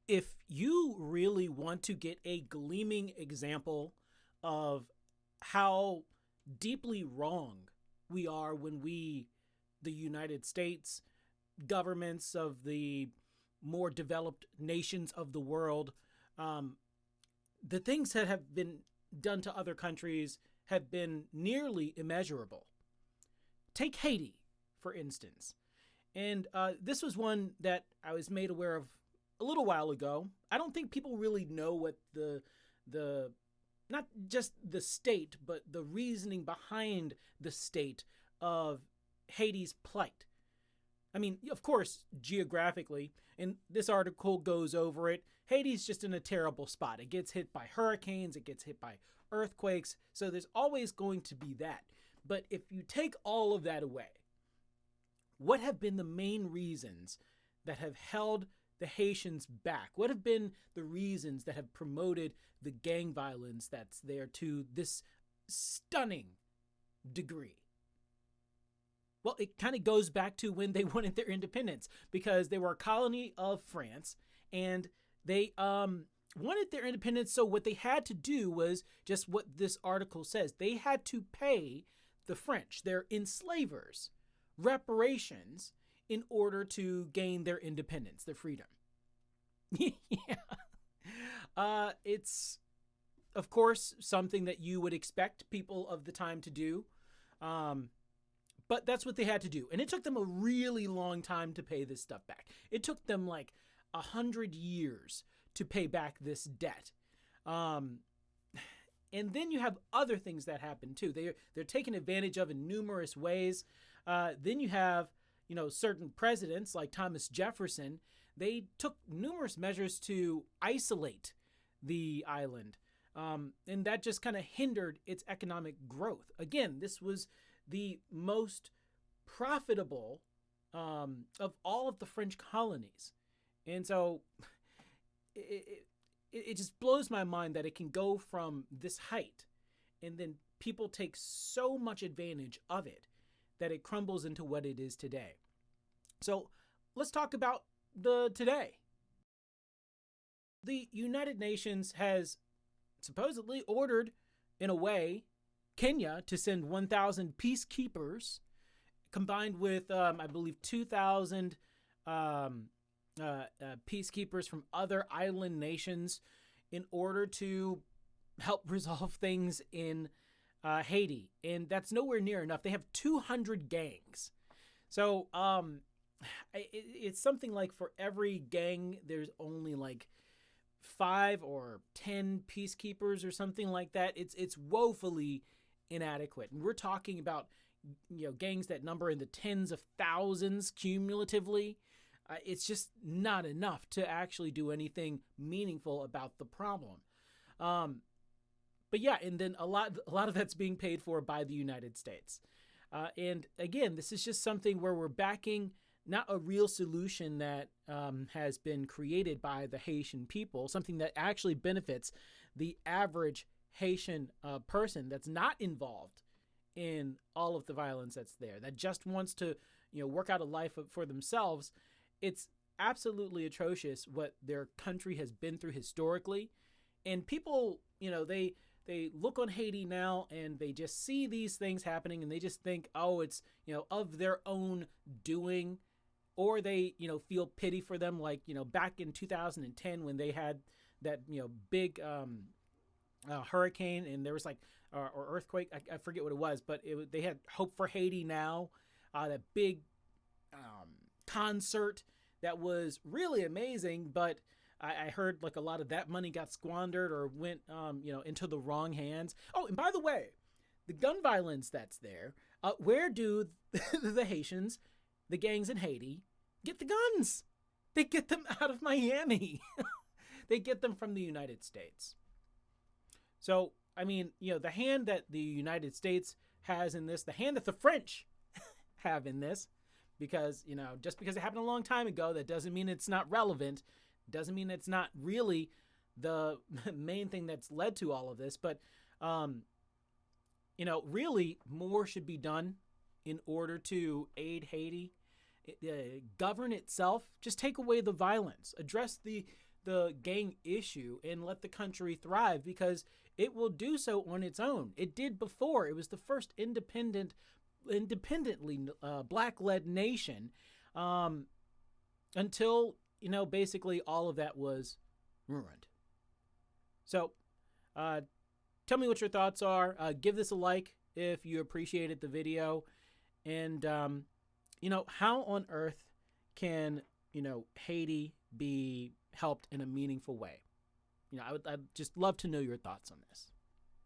If you really want to get a gleaming example of how deeply wrong we are when the United States, governments of the more developed nations of the world, um, the things that have been done to other countries have been nearly immeasurable. Take Haiti, for instance. And this was one that I was made aware of a little while ago. I don't think people really know what the not just the state, but the reasoning behind the state of Haiti's plight. I mean, of course, geographically, and this article goes over it, Haiti's just in a terrible spot. It gets hit by hurricanes, it gets hit by earthquakes, so there's always going to be that. But if you take all of that away, what have been the main reasons that have held the Haitians back? What have been the reasons that have promoted the gang violence that's there to this stunning degree? Well, it kind of goes back to when they wanted their independence because they were a colony of France and they wanted their independence. So what they had to do was just what this article says. They had to pay the French, their enslavers, reparations in order to gain their independence, their freedom. Yeah. It's, of course, something that you would expect people of the time to do. But that's what they had to do. And it took them a really long time to pay this stuff back. It took them like 100 years to pay back this debt. And then you have other things that happen too. They're taken advantage of in numerous ways. Then you have, certain presidents like Thomas Jefferson. They took numerous measures to isolate the island. And that just kind of hindered its economic growth. Again, this was the most profitable of all of the French colonies. And so it just blows my mind that it can go from this height and then people take so much advantage of it that it crumbles into what it is today. So let's talk about the today. The United Nations has supposedly ordered, in a way, Kenya to send 1,000 peacekeepers, combined with, I believe, 2,000 peacekeepers from other island nations in order to help resolve things in Haiti. And that's nowhere near enough. They have 200 gangs. So it's something like for every gang, there's only like 5 or 10 peacekeepers or something like that. It's woefully inadequate. And we're talking about gangs that number in the tens of thousands cumulatively. It's just not enough to actually do anything meaningful about the problem. But yeah, and then a lot of that's being paid for by the United States. And again, this is just something where we're backing not a real solution that has been created by the Haitian people, something that actually benefits the average Haitian person that's not involved in all of the violence that's there, that just wants to, work out a life for themselves. It's absolutely atrocious what their country has been through historically. And people, they look on Haiti now and they just see these things happening and they just think, oh, it's, of their own doing. Or they, feel pity for them, like, back in 2010 when they had that, big hurricane and there was like, or earthquake, I forget what it was, but they had Hope for Haiti Now, that big concert that was really amazing, but I heard like a lot of that money got squandered or went, into the wrong hands. Oh, and by the way, the gun violence that's there, where do the Haitians, the gangs in Haiti, get the guns? They get them out of Miami. They get them from the United States. So, I mean, the hand that the United States has in this, the hand that the French have in this, because, just because it happened a long time ago, that doesn't mean it's not relevant. Doesn't mean it's not really the main thing that's led to all of this. But, really more should be done in order to aid Haiti, govern itself. Just take away the violence, address the the gang issue and let the country thrive, because it will do so on its own. It did before. It was the first independently black-led nation, until, basically all of that was ruined. So tell me what your thoughts are. Give this a like if you appreciated the video. And, how on earth can, Haiti be helped in a meaningful way? I'd just love to know your thoughts on this.